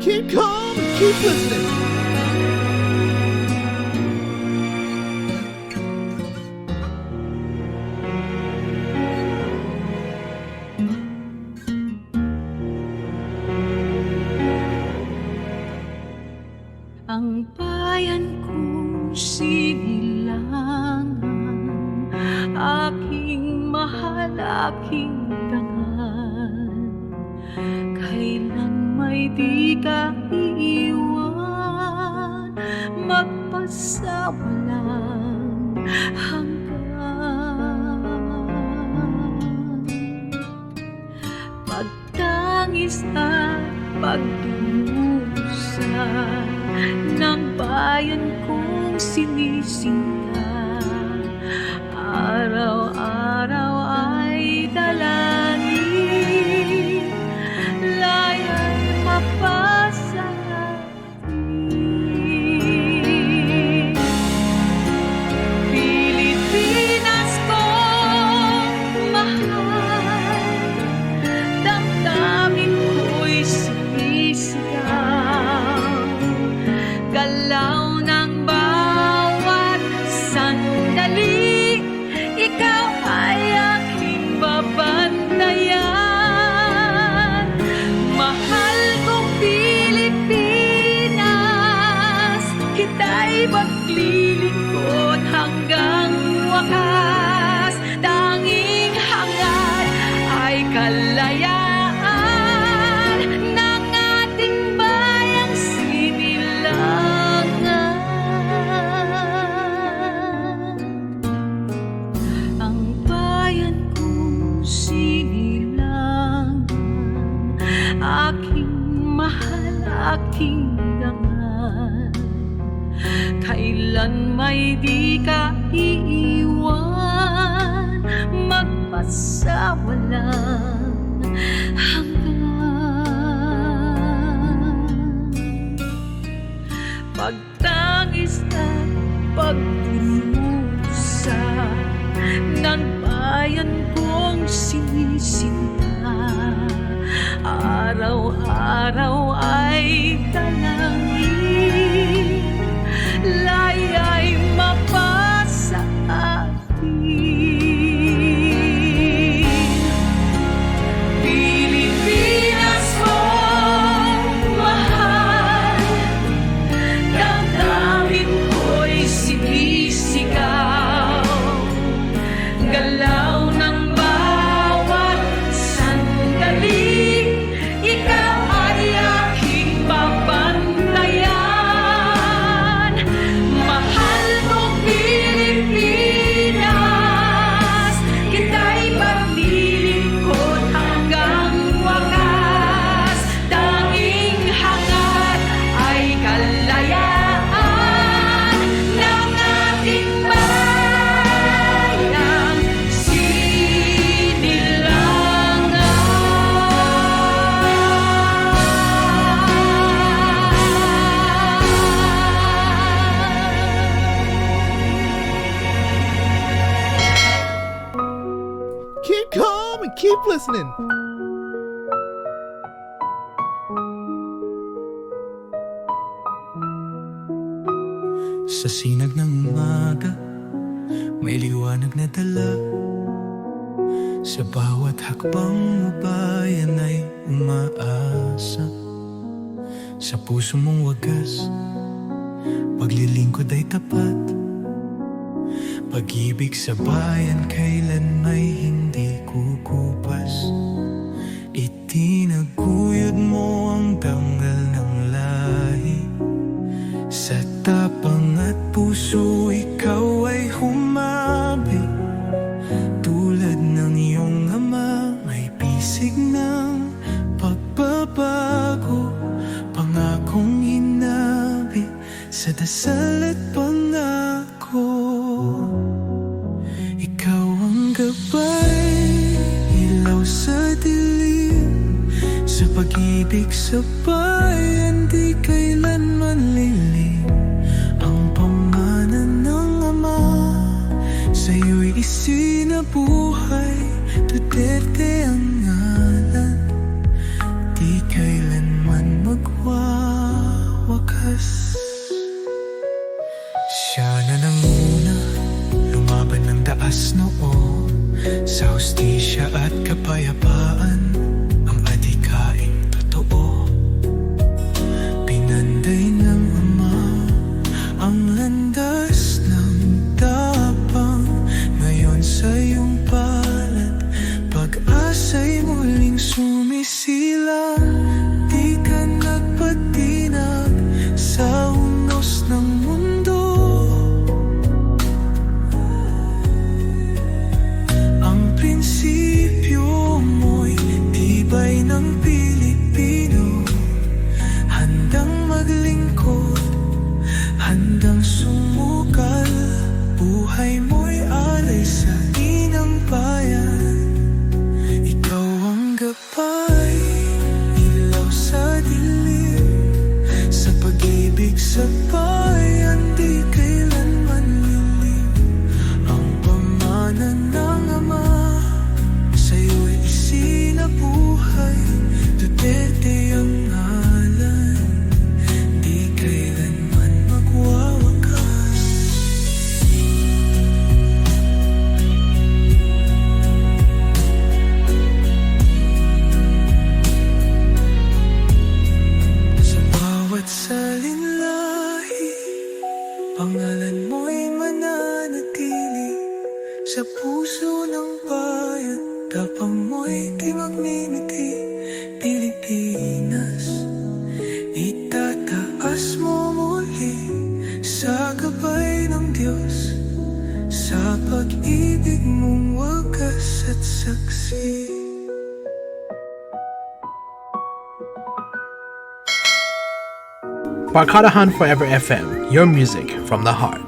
Keep calm and keep listening. Ang bayan kong sinilangan, aking mahal, aking dangal, kailan may di ka iiwan, magpasawalang hanggan. Pagtangis at pagdurusa ng bayan kong sinisinta, araw-araw ay dalangin, laya'y mapasa atin. Pilipinas kong mahal, damdamin ko'y sinisigaw, galaw ng bawat sandali, ikaw ay aking babantayan. Mahal kong Pilipinas, kita'y maglilingkod hanggang wakas. Tanging hangad ay kalayaan ng ating bayang sinilangan. Ang bayan kong sinilangan, aking mahal, aking dangal, kailan may di ka iiwan, magpasawalang hanggan. Pagtangis at pagdurusa ng bayan kong sinisinta, araw-araw ay dalangin, laya'y mapasa atin. Pilipinas kong mahal, damdamin ko'y sinisigaw, galaw ng bawat sandali, ikaw ay aking babantayan. Mahal kong Pilipinas, kita'y maglilingkod hanggang wakas. Tanging hangad ay kalayaan ng ating bayang sinilangan. Keep calm and keep listening. Sa sinag ng umaga, may liwanag na dala. Sa bawat hakbang mo bayan ay umaasa. Sa puso mong wagas, paglilingkod ay tapat. Pag-ibig sa bayan kailan may hindi kukupas. Itinaguyod mo ang tanggal ng lahi. Sa tapang at puso ikaw ay humabi. Tulad ng iyong ama, may pisig ng pagbabago. Pangakong hinabi sa dasal at pangako. Ikaw ang gabay, ilaw sa dilim. Sa pag-ibig sa bayan, di kailanman lilim. Ang pamana ng ama, sa'yo'y isinabuhay. Duterte ang ngalan, di kailanman magwawala. hustisya at kapayapaan ang adhikaing totoo. Pinanday ng Ama ang landas ng tapang, ngayon sa iyong palad pag-asa'y muling sumisilang. Di ka nagpatinag sa unos ng mundo. Ang prinsipyo mo'y tibay ng Pilipino, handang maglingkod, handang sumukal. Buhay mo'y alay sa inang bayan. Ikaw ang gabay, ilaw sa dilim, sa pag-ibig sa bayan di kailanman lilim. Ang pamana ng Ama sa'yo'y isinabuhay. Duterte ang ngalan, di kailanman magwawakas. Sa bawat salinlahi, pangalan mo'y mananatili sa puso ng bayan. Tapang mo'y di magmimiti. Pilipinas, itataas mo muli sa gabay ng Diyos, sa pag-ibig mong wagas at saksi. Barkadahan Forever FM, your music from the heart.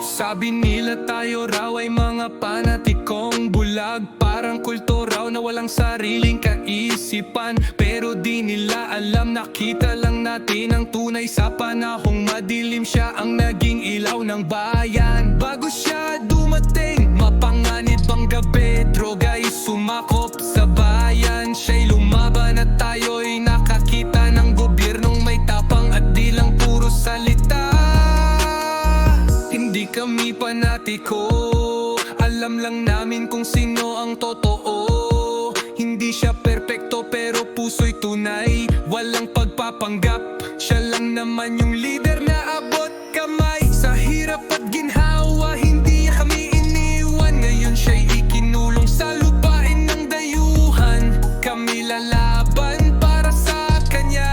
Sabi nila tayo raw ay mga panatikong bulag, parang kulto raw na walang sariling kaisipan. Pero di nila alam, nakita lang natin ang tunay. Sa panahong madilim, siya ang naging ilaw ng bayan. Bago siya dumating, mapanganib ang gabi, droga'y sumakop sa bayan. Siya'y lumaban at tayo'y nakakita ng gobyernong may tapang at di lang puro salita. Hindi kami panatiko, alam lang namin kung sino ang totoo. Hindi siya perpekto pero puso'y tunay, walang pagpapanggap. Siya lang naman yung leader na abot kamay. Sa hirap at ginhawa, hindi niya kami iniwan. Ngayon siya'y ikinulong sa lupain ng dayuhan. Kami lalaban para sa kanya.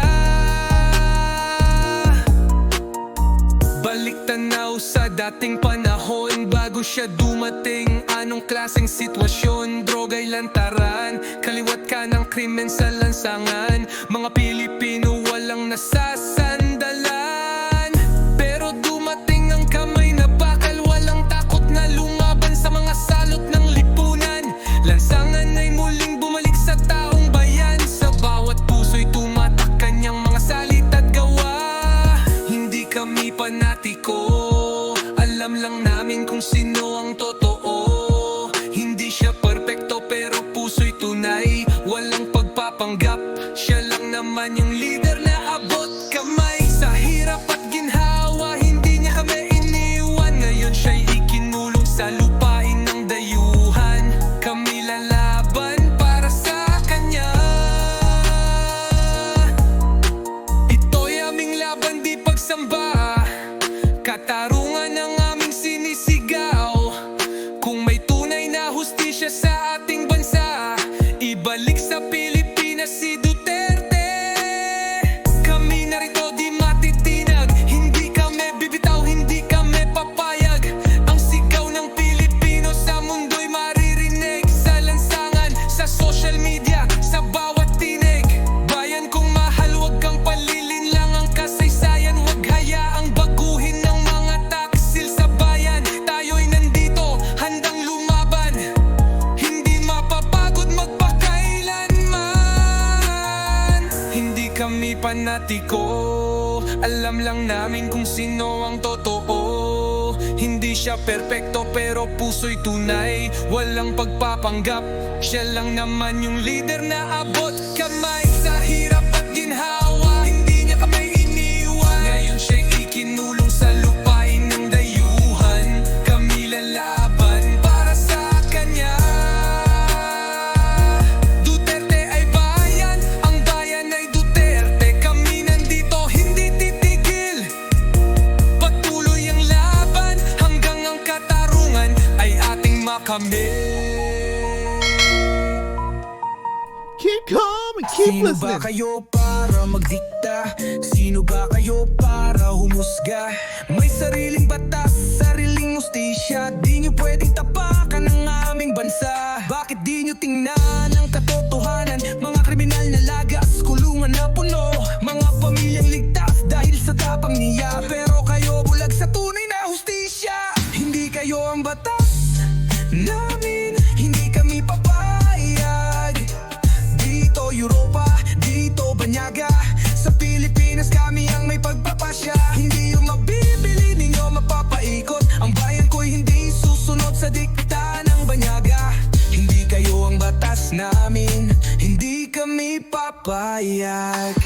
Balik tanaw sa dating panahon, bago siya dumating, anong klaseng sitwasyon? Droga'y lantaran, kaliwat ka ng krimen sa lansangan. Mga Pilipino walang nasasandalan, pero dumating ang kamay na bakal, walang takot na lumaban sa mga salot ng lipunan. Lansangan ay muling bumalik sa taong bayan, sa bawat puso'y tumatak kanyang mga salita't gawa. Hindi kami panatiko, alam lang namin kung sino ang totoo. Hindi siya perpekto pero puso'y tunay, walang pagpapanggap. Siya lang naman yung leader na abot kamay. Sa hirap at ginhawa, hindi niya kami iniwan. Ngayon siya'y ikinulong sa lupain ng dayuhan. Kami lalaban para sa kanya. Ito'y aming laban, di pagsamba, katarungan ang aming sinisigaw. Kung may tunay na hustisya sa ating bansa, ibalik sa Pilipinas si Duterte. Kami narito, di matitinag, hindi kami bibitaw, hindi kami papayag. Ang sigaw ng Pilipino sa mundo'y maririnig, sa lansangan, sa social media, sa bawat tinig. Bayan kong mahal, wag kang palilinlang ang kasaysayan. Wag hayaang baguhin ng mga taksil sa bayan. Tayo'y nandito, handang lumaban, hindi mapapagod magpakailanman. Hindi kami panatiko, alam lang namin kung sino ang totoo. Hindi siya perpekto pero puso'y tunay, walang pagpapanggap. Siya lang naman yung leader na abot kamay. Sa hirap at ginhawa, Sino ba hopelessness. kayo para magdikta? Sino ba kayo para humusga? May sariling batas, sariling ustisya. Di nyo pwedeng tapakan ang aming bansa. Bakit di nyo tingnan ang katotohanan? Mga kriminal na lagas, kulungan na puno. Mga pamilyang ligtas dahil sa tapang niya. Pero kayo bulag sa tunay na hustisya. Hindi kayo ang batas namin, hindi kami papayag. Dito Europa, dito Banyaga. Sa Pilipinas kami ang may pagpapasya. Hindi yung mabibili, ninyo mapapaikot. Ang bayan ko'y hindi susunod sa dikta ng Banyaga. Hindi kayo ang batas namin, hindi kami papayag.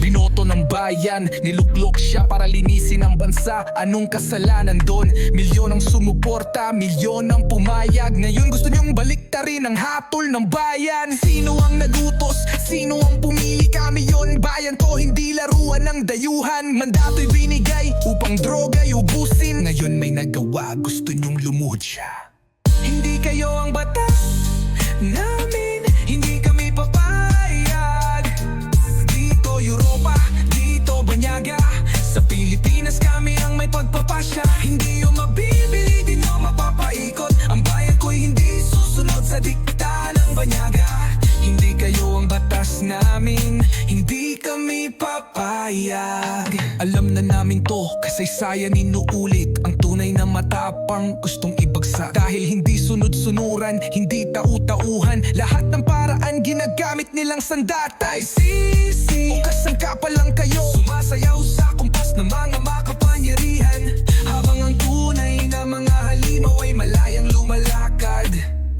Binoto ng bayan, niluklok siya para linisin ang bansa. Anong kasalanan doon? Milyon ang sumuporta, milyon ang pumayag. Ngayon gusto niyong baliktarin ang hatol ng bayan. Sino ang nagutos? Sino ang pumili? Kami yon, bayan ko, hindi laruan ng dayuhan. Mandato'y binigay upang droga'y ubusin. Ngayon may nagawa, gusto niyong lumuhod siya. Hindi kayo ang batas namin, hindi kami papayag. Dito Europa, dito Banyaga. Sa Pilipinas kami ang may pagpapasya. Hindi yung mabibili, di nyo mapapaikot. Ang bayan ko'y hindi susunod sa dikta ng Banyaga. Hindi kayo ang batas namin, hindi kami papayag. Alam na namin to, kasaysayan inuulit. Ang tunay na matapang gustong ibagsak. Dahil hindi sunod-sunuran, hindi tau-tauhan. Lahat ng paraan ginagamit nilang sandatay. Sisi, o kasangkapa lang kayo, sumasayaw sa kumpas ng mga makapangyarihan. Habang ang tunay na mga halimaw ay malayang lumalakad.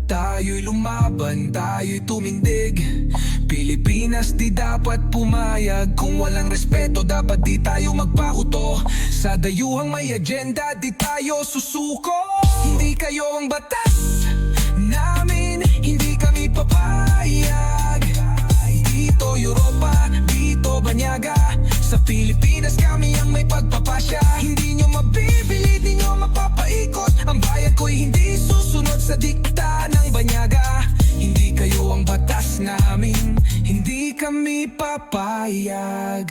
Tayo'y lumaban, tayo'y tumindig. Pilipinas di dapat pumayag. Kung walang respeto dapat di tayo magpakuto. Sa dayuhang may agenda di tayo susuko. Hindi kayo ang batas namin, hindi kami papayag. Dito Europa, dito Banyaga. Sa Pilipinas kami ang may pagpapasya. Hindi nyo mabibili, di nyo mapapaikot. Ang bayan ko'y hindi susunod sa dikta ng Banyaga. Hindi kayo ang batas namin, hindi kami papayag.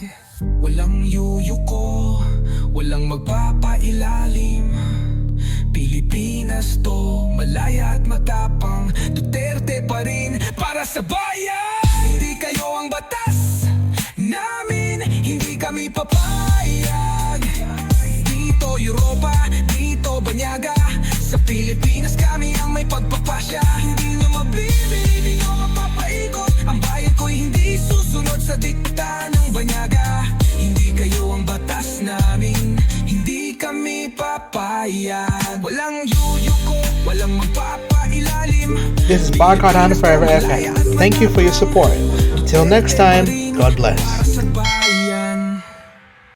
Walang yuyuko, walang magpapailalim. Pilipinas to, malaya at matapang. Duterte pa rin para sa bayan. Hindi kayo ang batas namin, hindi kami papayag. Dito Europa, dito Banyaga. Sa Pilipinas kami ang may pagpapasya. Hindi nyo mabibili, di nyo mapapaikot. Ang bayan ko'y hindi susunod sa dikta ng Banyaga. Hindi kayo ang batas namin, hindi kami papayag. Walang yuyuko, walang magpapailalim. This is Barcode on Forever FM. Thank you for your support. Till next time, God bless.